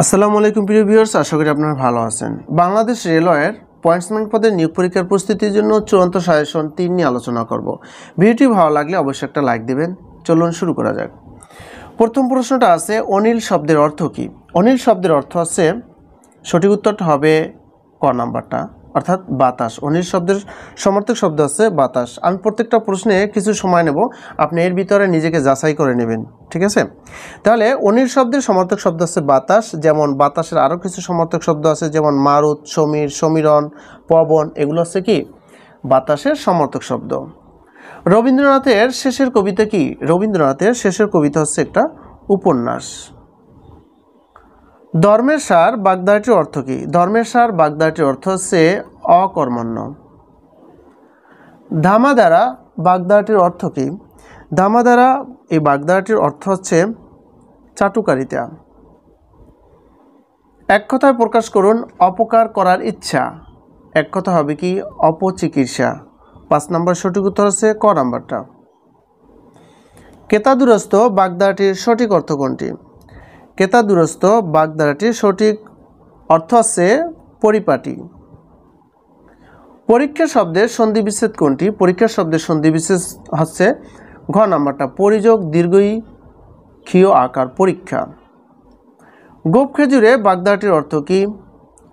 আসসালামু আলাইকুম প্রিয় ভিউয়ার্স, আশা করি আপনারা ভালো আছেন। বাংলাদেশ রেলওয়ের পয়েন্টসম্যান পদে নিয়োগ পরীক্ষার প্রস্তুতির জন্য চূড়ান্ত সাজেশন 3 নিয়ে আলোচনা করব। ভিডিওটি ভালো লাগলে অবশ্যই একটা লাইক দিবেন। চলুন শুরু করা যাক। প্রথম প্রশ্নটা আছে অনিল শব্দের অর্থ কী? অনিল শব্দের অর্থ আছে, সঠিক উত্তরটা হবে ক নাম্বারটা, অর্থাৎ বাতাস। অনিল শব্দের সমার্থক শব্দ আছে বাতাস। আমি প্রত্যেকটা প্রশ্নে কিছু সময় নেব, আপনি এর ভিতরে নিজেকে যাচাই করে নেবেন, ঠিক আছে? তাহলে অনিল শব্দের সমার্থক শব্দ আছে বাতাস, যেমন বাতাসের আরও কিছু সমার্থক শব্দ আছে, যেমন মারুত, সমীর, সমীরণ, পবন, এগুলো হচ্ছে কি বাতাসের সমার্থক শব্দ। রবীন্দ্রনাথের শেষের কবিতা কি? রবীন্দ্রনাথের শেষের কবিতা হচ্ছে একটা উপন্যাস। ধর্মের সার বাগধারাটির অর্থ কী? ধর্মের সার বাগধারাটির অর্থ হচ্ছে অকর্মণ্য। ধামাধারা বাগধারাটির অর্থ কী? ধামাধারা এই বাগধারাটির অর্থ হচ্ছে চাটুকারিতা। এক কথায় প্রকাশ করুন অপকার করার ইচ্ছা। এক কথা হবে কি অপচিকিৎসা। 5 নম্বর সঠিক উত্তর হচ্ছে ক নাম্বারটা। কেতাদুরস্ত বাগধারাটির সঠিক অর্থ কোনটি? কেতাদুরস্ত বাগধারাটির সঠিক অর্থ হচ্ছে পরিপাটি। পরীক্ষা শব্দের সন্ধিবিচ্ছেদ কোনটি? পরীক্ষা শব্দের সন্ধিবিচ্ছেদ হচ্ছে ঘ নাম্বারটা, পরিযোগ দীর্ঘই ক্ষীয় আকার পরীক্ষা। গোপ খেজুরে বাগধারাটির অর্থ কী?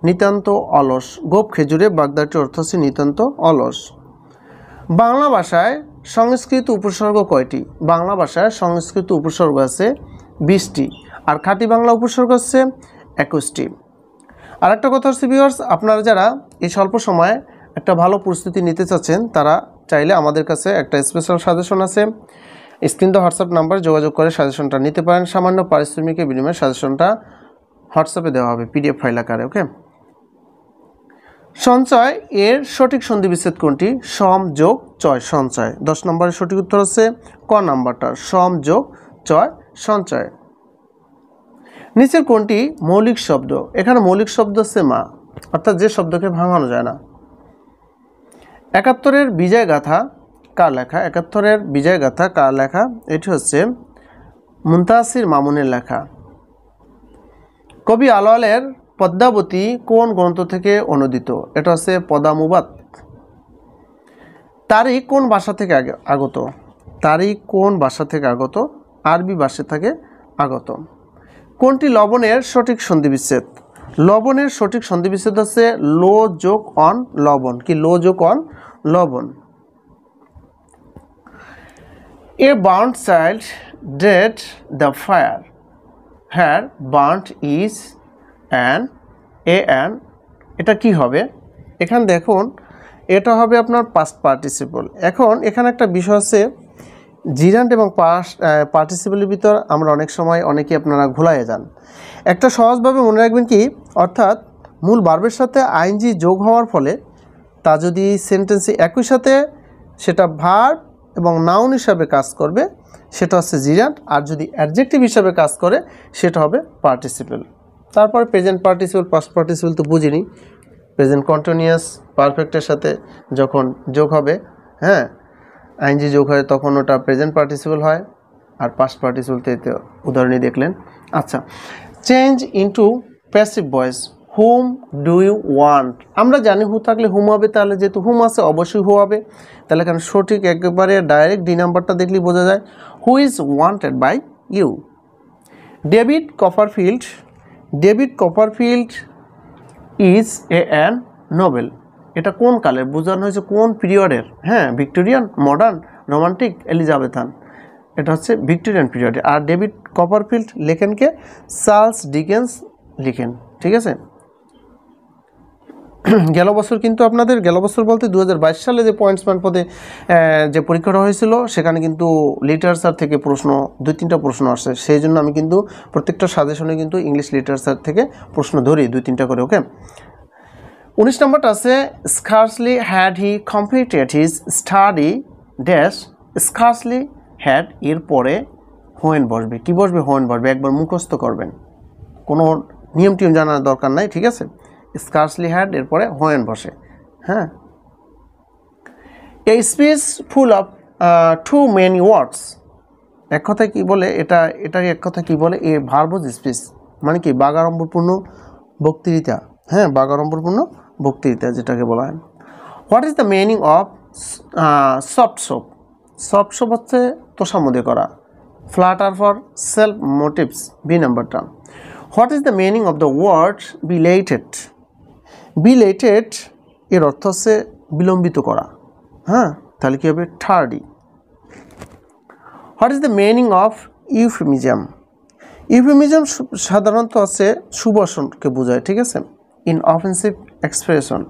নিতান্ত অলস। গোপ খেজুরে বাগধারাটির অর্থ হচ্ছে নিতান্ত অলস। বাংলা ভাষায় সংস্কৃত উপসর্গ কয়টি? বাংলা ভাষায় সংস্কৃত উপসর্গ আছে 20টি, আর খাঁটি বাংলা উপসর্গ হচ্ছে 21টি। আর একটা কথা হচ্ছে ভিউয়ার্স, আপনারা যারা এই স্বল্প সময়ে একটা ভালো প্রস্তুতি নিতে চাচ্ছেন, তারা চাইলে আমাদের কাছে একটা স্পেশাল সাজেশন আছে। স্ক্রিন দেওয়া হোয়াটসঅ্যাপ নাম্বার যোগাযোগ করে সাজেশনটা নিতে পারেন। সামান্য পারিশ্রমিকের বিনিময়ে সাজেশনটা হোয়াটসঅ্যাপে দেওয়া হবে পিডিএফ ফাইল আকারে। ওকে। সঞ্চয় এর সঠিক সন্ধিবিচ্ছেদ কোনটি? সম যোগ চয়, সঞ্চয়। 10 নম্বরের সঠিক উত্তর হচ্ছে ক নাম্বারটা, সম যোগ চয়, সঞ্চয়। নিচের কোনটি মৌলিক শব্দ? এখানে মৌলিক শব্দ হচ্ছে মা, অর্থাৎ যে শব্দকে ভাঙানো যায় না। 71-এর বিজয় গাথা কার লেখা? 71-এর বিজয় গাথা কার লেখা? এটি হচ্ছে মুনতাসির মামুনের লেখা। কবি আলাওলের পদ্মাবতী কোন গ্রন্থ থেকে অনুদিত? এটা হচ্ছে পদামুবাত। তারিখ কোন ভাষা থেকে আগত? তারিখ কোন ভাষা থেকে আগত? আরবি ভাষা থেকে আগত। কোনটি লবণের সঠিক সন্ধিবিচ্ছেদ? লবণের সঠিক সন্ধিবিচ্ছেদ হচ্ছে লো যোগ অন লবণ। কি লো যোগ অন লবণ। এ বার্ন্ট চাইল্ড ডেড the fire, here burnt is an a an, এটা কি হবে? এখানে দেখুন, এটা হবে আপনার পাস্ট পার্টিসিপল। এখন এখানে একটা বিষয় আছে, জিরান্ট এবং পাস্ট পার্টিসিপলের ভিতর আমরা অনেক সময় অনেকেই আপনারা ঘোলাইয়ে যান। একটা সহজভাবে মনে রাখবেন কি, অর্থাৎ মূল ভার্বের সাথে আইএনজি যোগ হওয়ার ফলে তা যদি সেন্টেন্সে একই সাথে সেটা ভার্ব এবং নাউন হিসাবে কাজ করবে, সেটা হচ্ছে জিরান্ট। আর যদি অ্যাডজেক্টিভ হিসাবে কাজ করে, সেটা হবে পার্টিসিপল। তারপর প্রেজেন্ট পার্টিসিপল, পাস্ট পার্টিসিপল তো বুঝিনি। প্রেজেন্ট কন্টিনিউয়াস পারফেক্টের সাথে যখন যোগ হবে, হ্যাঁ, আইএনজি যোগ হয়, তখন ওটা প্রেজেন্ট পার্টিসিপল হয়। আর পাস্ট পার্টিসিপলতে উদাহরণই দেখলেন। আচ্ছা, change into passive voice, hmm do you want. আমরা জানি হু থাকলে হুম হবে, তাহলে যেহেতু হুম আছে অবশ্যই হু হবে। তাহলে এখানে সঠিক একেবারে ডাইরেক্ট ডি নাম্বারটা দেখলেই বোঝা যায়, who is wanted by you. David Copperfield, David Copperfield is a an novel. এটা কোন কালের বোঝানো হয়েছে, কোন পিরিয়ডের? হ্যাঁ, ভিক্টোরিয়ান, মডার্ন, রোমান্টিক, এলিজাবেথান। এটা হচ্ছে ভিক্টোরিয়ান পিরিয়ডে। আর ডেভিড কপারফিল্ড লেখেনকে চার্লস ডিকেন্স লিখেন, ঠিক আছে? গেল বছর কিন্তু আপনাদের, গেল বছর বলতে 2022 সালে যে পয়েন্টসম্যান পদে যে পরীক্ষাটা হয়েছিল, সেখানে কিন্তু লিটারেচার থেকে প্রশ্ন 2-3টা প্রশ্ন আসছে। সেই জন্য আমি কিন্তু প্রত্যেকটা সাজেশনে কিন্তু ইংলিশ লিটারেচার থেকে প্রশ্ন ধরি 2-3টা করে। ওকে। 19 নম্বরটা আছে scarcely had he completed his study dash. Scarcely had এর পরে হোয়েন বসবে। কি বসবে? হোয়েন বসবে। একবার মুখস্থ করবেন, কোনো নিয়ম টিয়ম জানার দরকার নাই, ঠিক আছে? স্কার্সলি হ্যাড এরপরে হোয়েন বসে। হ্যাঁ, a speech full of too many words. এক কথায় কি বলে এটা? এটাকে এক কথা কি বলে? এ ভার্বজ স্পিচ। মানে কি বাগাড়ম্বরপূর্ণ বক্তৃতা, হ্যাঁ বাগাড়ম্বরপূর্ণ বক্তৃতা যেটাকে বলা হয়। What is the meaning of soft soap? Soft soap হচ্ছে তোষামোদে করা। Flatter for self motives, B নাম্বারটা। What is the meaning of the word belated? Belated এর অর্থ হচ্ছে বিলম্বিত করা, হ্যাঁ তাহলে কী হবে thirty. What is the meaning of euphemism? Euphemism সাধারণত হচ্ছে সুভাষণকে বোঝায়, ঠিক আছে। Inoffensive expression.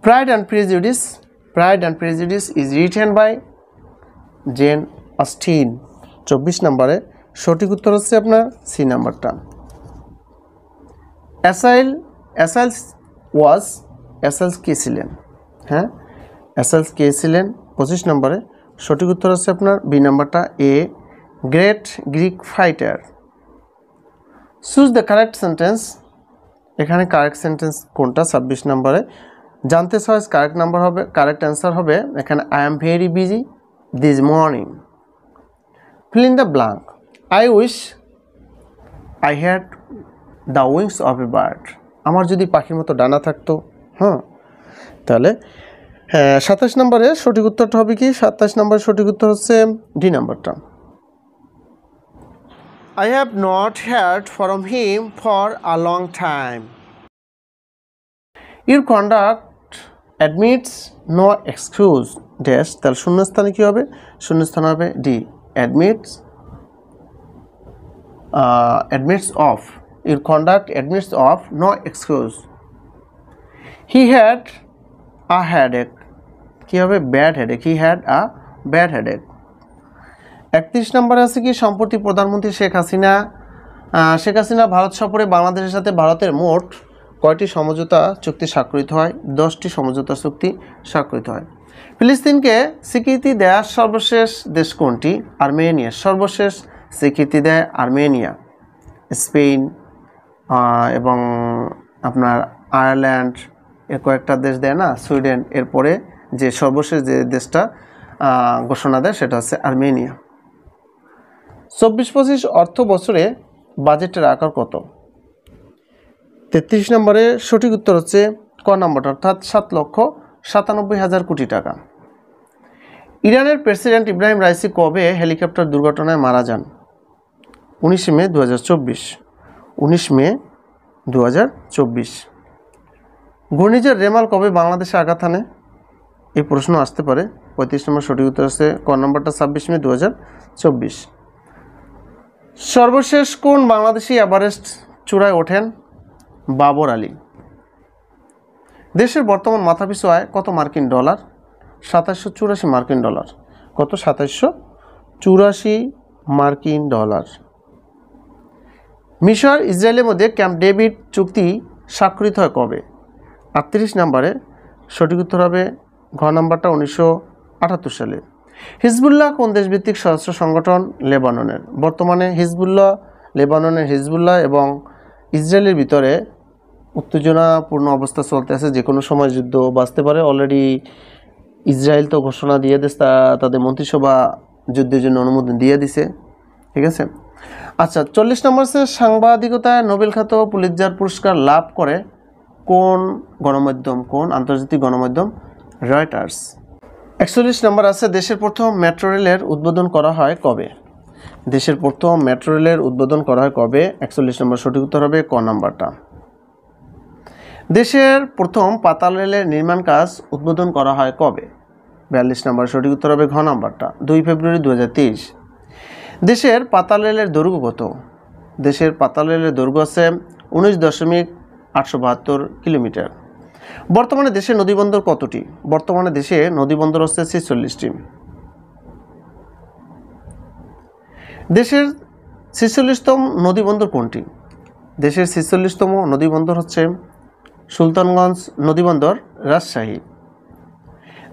Pride and prejudice, pride and prejudice is written by Jane Austen. 24 নম্বরে সঠিক উত্তর হচ্ছে আপনার সি নাম্বারটা। অ্যাসাইলস ওয়াজ, অ্যাসাইলস কে ছিলেন? হ্যাঁ অ্যাসাইলস কে ছিলেন? 25 নম্বরে সঠিক উত্তর হচ্ছে আপনার বি নাম্বারটা, a great Greek fighter. Choose the correct sentence, এখানে কারেক্ট সেন্টেন্স কোনটা? 26 নম্বরে জানতে চাই কারেক্ট নাম্বার হবে, কারেক্ট অ্যান্সার হবে এখানে I am very busy this morning. Fill in the blank. I wish I had the wings of a bird. আমার যদি পাখির মতো ডানা থাকতো, হ্যাঁ তাহলে 27 নম্বরে সঠিক উত্তরটা হবে কি? 27 নম্বরে সঠিক উত্তর হচ্ছে ডি নাম্বারটা। I have not heard from him for a long time. Your conduct admits no excuse dash, তাহলে শূন্যস্থানে কি হবে? শূন্যস্থানে হবে D admits of. Your conduct admits of no excuse. He had a headache, কি হবে? Bad headache. He had a bad headache. 31 নম্বরে আছে কি? সম্প্রতি প্রধানমন্ত্রী শেখ হাসিনা ভারত সফরে বাংলাদেশের সাথে ভারতের মোট কয়টি সমঝোতা চুক্তি স্বাক্ষরিত হয়? 10টি সমঝোতা চুক্তি স্বাক্ষরিত হয়। ফিলিস্তিনকে স্বীকৃতি দেয়া সর্বশেষ দেশ কোনটি? আর্মেনিয়া। সর্বশেষ স্বীকৃতি দেয় আর্মেনিয়া। স্পেন এবং আপনার আয়ারল্যান্ড এর কয়েকটা দেশ দেয় না, সুইডেন, এরপরে যে সর্বশেষ যে দেশটা ঘোষণা দেয় সেটা হচ্ছে আর্মেনিয়া। 24-25 অর্থ বছরে বাজেটের আকার কত? 33 নম্বরে সঠিক উত্তর হচ্ছে ক নম্বরটা, অর্থাৎ 7,97,000 কোটি টাকা। ইরানের প্রেসিডেন্ট ইব্রাহিম রাইসি কবে হেলিকপ্টার দুর্ঘটনায় মারা যান? 19 মে 2024। 19 মে 2024। ঘূর্ণিঝড় রেমাল কবে বাংলাদেশে আঘাত হানে? এই প্রশ্ন আসতে পারে। 35 নম্বর সঠিক উত্তর হচ্ছে ক নম্বরটা, 26 মে 2024। সর্বশেষ কোন বাংলাদেশি এভারেস্ট চূড়ায় ওঠেন? বাবর আলী। দেশের বর্তমান মাথাপিছু আয় কত মার্কিন ডলার? 2784 মার্কিন ডলার। কত? 2784 মার্কিন ডলার। মিশর ইসরায়েলের মধ্যে ক্যাম্প ডেভিড চুক্তি স্বাক্ষরিত হয় কবে? 38 নম্বরে সঠিক উত্তর হবে ঘ নম্বরটা, 1978 সালে। হিজবুল্লাহ কোন দেশভিত্তিক সশস্ত্র সংগঠন? লেবাননের। বর্তমানে লেবাননের হিজবুল্লাহ এবং ইসরায়েলের ভিতরে উত্তেজনাপূর্ণ অবস্থা চলতে আছে, যে কোনো সময় যুদ্ধ বাঁচতে পারে। অলরেডি ইসরায়েল তো ঘোষণা দিয়ে দিয়েছে, তাদের মন্ত্রিসভা যুদ্ধের জন্য অনুমোদন দিয়ে দিছে, ঠিক আছে। আচ্ছা 40 নম্বর হচ্ছে সাংবাদিকতায় নোবেল খ্যাত পুলিৎজার পুরস্কার লাভ করে কোন গণমাধ্যম? কোন আন্তর্জাতিক গণমাধ্যম? রয়টার্স। 41 নম্বর আছে দেশের প্রথম মেট্রো রেলের উদ্বোধন করা হয় কবে? দেশের প্রথম মেট্রো রেলের উদ্বোধন করা হয় কবে? 41 নম্বর সঠিক উত্তর হবে ক নাম্বারটা। দেশের প্রথম পাতাল রেলের নির্মাণ কাজ উদ্বোধন করা হয় কবে? 42 নম্বর সঠিক উত্তর হবে ঘ নাম্বারটা, 2 ফেব্রুয়ারি 2023। দেশের পাতাল রেলের দৈর্ঘ্য কত? দেশের পাতাল রেলের দৈর্ঘ্য আছে 19.872 কিলোমিটার। বর্তমানে দেশের নদীবন্দর কতটি? বর্তমানে দেশে নদীবন্দর হচ্ছে 46টি। দেশের 46তম নদীবন্দর কোনটি? দেশের 46তম নদীবন্দর হচ্ছে সুলতানগঞ্জ নদীবন্দর, রাজশাহী।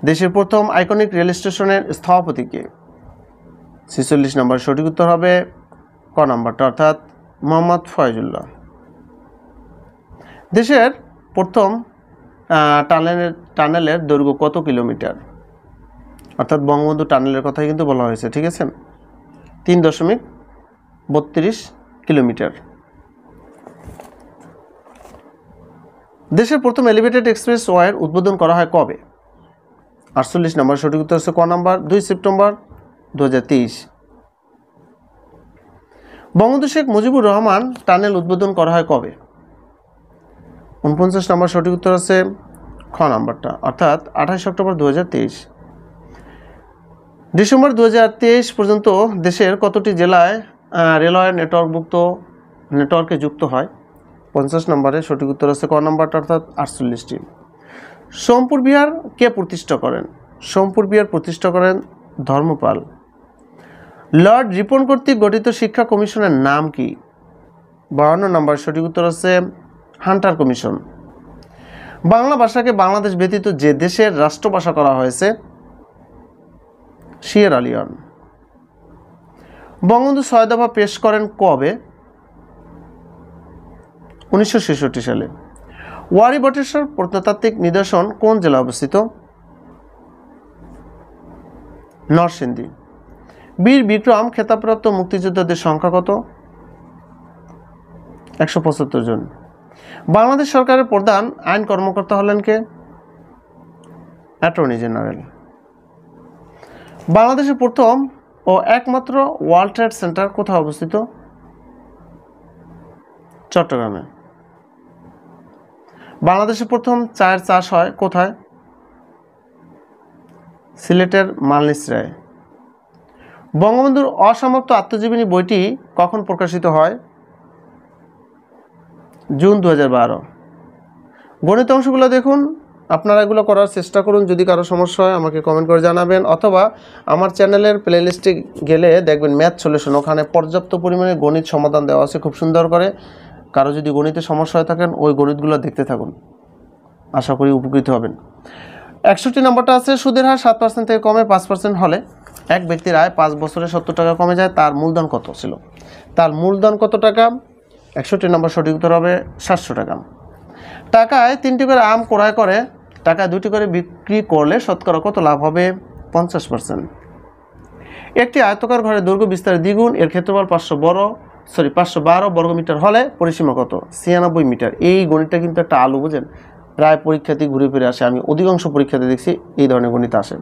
দেশের প্রথম আইকনিক রেল স্টেশনের স্থপতি কে? 46 নম্বর সঠিক উত্তর হবে ক নম্বরটা, অর্থাৎ মোহাম্মদ ফয়জুল্লাহ। দেশের প্রথম টানেলের দৈর্ঘ্য কত কিলোমিটার? অর্থাৎ বঙ্গবন্ধু টানেলের কথাই কিন্তু বলা হয়েছে, ঠিক আছে। 3.8 32 কিলোমিটার। দেশের প্রথম এলিভেটেড এক্সপ্রেস ওয়ের উদ্বোধন করা হয় কবে? 48 নম্বর সঠিক উত্তর হচ্ছে ক number 2 September 2023। Bangabandhu Sheikh Mujibur Rahman tunnel উদ্বোধন করা হয় কবে? 49 নম্বর সঠিক উত্তর আছে খ নাম্বারটা, অর্থাৎ 28 অক্টোবর 2023। ডিসেম্বর 2023 পর্যন্ত দেশের কতটি জেলায় রেলওয়ে নেটওয়ার্কে যুক্ত হয়? 50 নম্বরে সঠিক উত্তর আছে ক নাম্বারটা, অর্থাৎ 48টি। সোমপুর বিহার কে প্রতিষ্ঠা করেন? সোমপুর বিহার প্রতিষ্ঠা করেন ধর্মপাল। লর্ড রিপন কর্তৃক গঠিত শিক্ষা কমিশনের নাম কি? 52 নম্বর সঠিক উত্তর আছে হান্টার কমিশন। বাংলা ভাষাকে বাংলাদেশ ব্যতীত যে দেশের রাষ্ট্রভাষা করা হয়েছে? Sierra Leone. বঙ্গবন্ধু 6 দফা পেশ করেন কবে? 1966 সালে। ওয়ারী বটেশ্বর প্রত্নতাত্ত্বিক নিদর্শন কোন জেলায় অবস্থিত? নরসিংদী। বীর বিক্রম খেতাবপ্রাপ্ত মুক্তিযোদ্ধাদের সংখ্যা কত? 175 জন। বাংলাদেশ সরকারের প্রধান আইন কর্মকর্তা হলেন কে? Attorney general. বাংলাদেশের প্রথম ও একমাত্র ওয়ার্ল্ড ট্রেড সেন্টার কোথায় অবস্থিত? চট্টগ্রামে। বাংলাদেশের প্রথম চায়ের চাষ হয় কোথায়? সিলেটের মালনিসরায়। বঙ্গবন্ধুর অসমাপ্ত আত্মজীবনী বইটি কখন প্রকাশিত হয়? জুন 2012। গণিত অংশগুলো দেখুন, আপনারা এগুলো করার চেষ্টা করুন। যদি কারো সমস্যা হয় আমাকে কমেন্ট করে জানাবেন, অথবা আমার চ্যানেলের প্লেলিস্টে গেলে দেখবেন ম্যাথ সলিউশন, ওখানে পর্যাপ্ত পরিমাণে গণিত সমাধান দেওয়া আছে খুব সুন্দর করে। কারো যদি গণিতে সমস্যা হয়ে থাকেন ওই গণিতগুলো দেখতে থাকুন, আশা করি উপকৃত হবেন। 61 নম্বরটা আছে সুদের হার 7% থেকে কমে 5% হলে এক ব্যক্তির আয় 5 বছরে 70 টাকা কমে যায়, তার মূলধন কত ছিল? তার মূলধন কত টাকা? 61 নম্বর সঠিক উত্তর হবে 700 টাকা। টাকায় 3টি করে আম ক্রয় করে টাকায় 2টি করে বিক্রি করলে শতকরা কত লাভ হবে? 50%। একটি আয়তকার ঘরের দৈর্ঘ্য বিস্তারের দ্বিগুণ, এর ক্ষেত্রফল 512 বর্গমিটার হলে পরিসীমা কত? 96 মিটার। এই গণিতটা কিন্তু একটা আলু, বুঝেন, প্রায় পরীক্ষাতেই ঘুরে ফিরে আসে। আমি অধিকাংশ পরীক্ষাতে দেখছি এই ধরনের গণিত আসে।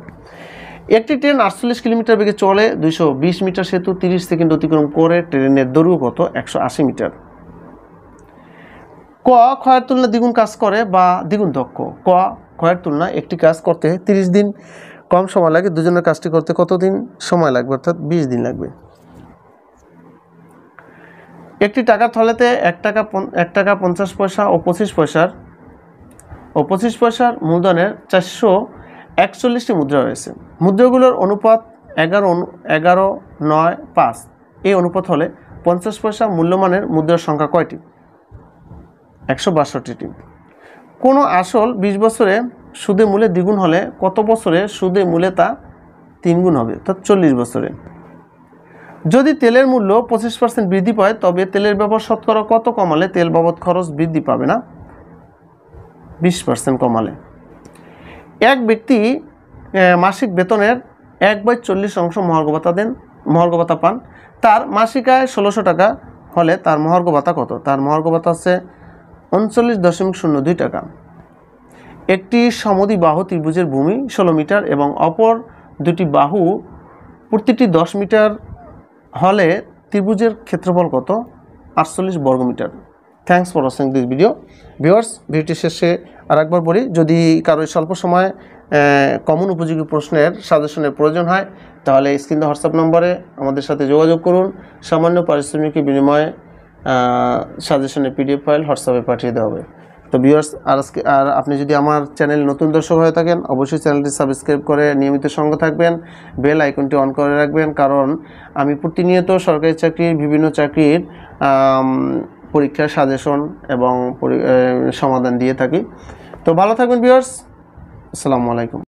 একটি ট্রেন 48 কিলোমিটার বেগে চলে, 220 মিটার সেতু 30 সেকেন্ড অতিক্রম করে, ট্রেনের দৈর্ঘ্য কত? 180 মিটার। ক ক্ষয়ের তুলনায় দ্বিগুণ কাজ করে বা দ্বিগুণ দক্ষ। ক ক্ষয়ের তুলনায় একটি কাজ করতে 30 দিন কম সময় লাগে, দুজনের কাজটি করতে কত দিন সময় লাগবে? অর্থাৎ 20 দিন লাগবে। একটি টাকার থলেতে 1 টাকা 50 পয়সা ও 25 পয়সার মূলধনের 441টি মুদ্রা রয়েছে। মুদ্রাগুলোর অনুপাত 11:9:5। এই অনুপাত হলে 50 পয়সা মূল্যমানের মুদ্রার সংখ্যা কয়টি? 162টি। কোনো আসল 20 বছরে সুদে মূলে দ্বিগুণ হলে কত বছরে সুদে মূলে তা 3 গুণ হবে? অর্থাৎ 40 বছরে। যদি তেলের মূল্য 25% বৃদ্ধি পায় তবে তেলের ব্যবহার শতকরা কত কমালে তেল বাবদ খরচ বৃদ্ধি পাবে না? 20% কমালে। এক ব্যক্তি মাসিক বেতনের 1/40 অংশ মহার্ঘ ভাতা পান। তার মাসিক আয় 1600 টাকা হলে তার মহার্ঘ ভাতা কত? তার মহার্ঘ ভাতা আছে 39.02 টাকা। একটি সমদ্বিবাহু ত্রিভুজের ভূমি 16 মিটার এবং অপর দুটি বাহু প্রতিটি 10 মিটার হলে ত্রিভুজের ক্ষেত্রফল কত? 48 বর্গমিটার। Thanks for watching this video. Viewers, ভিডিওটি শেষে আরেকবার বলি, যদি কারো স্বল্প সময় কমন উপযোগী প্রশ্নের সাজেশনের প্রয়োজন হয় তাহলে স্ক্রিনে হোয়াটসঅ্যাপ নম্বরে আমাদের সাথে যোগাযোগ করুন। সামান্য পারিশ্রমিকের বিনিময়ে সাজেশনের PDF ফাইল হোয়াটসঅ্যাপে পাঠিয়ে দেওয়া হবে। তো ভিউয়ার্স, আর আপনি যদি আমার চ্যানেল নতুন দর্শক হয়ে থাকেন অবশ্যই চ্যানেলটি সাবস্ক্রাইব করে নিয়মিত সঙ্গে থাকবেন, বেল আইকনটি অন করে রাখবেন, কারণ আমি প্রতিনিয়ত সরকারি চাকরির বিভিন্ন চাকরির পরীক্ষার সাজেশন এবং সমাধান দিয়ে থাকি। তো ভালো থাকবেন ভিউয়ার্স, আসসালামু আলাইকুম।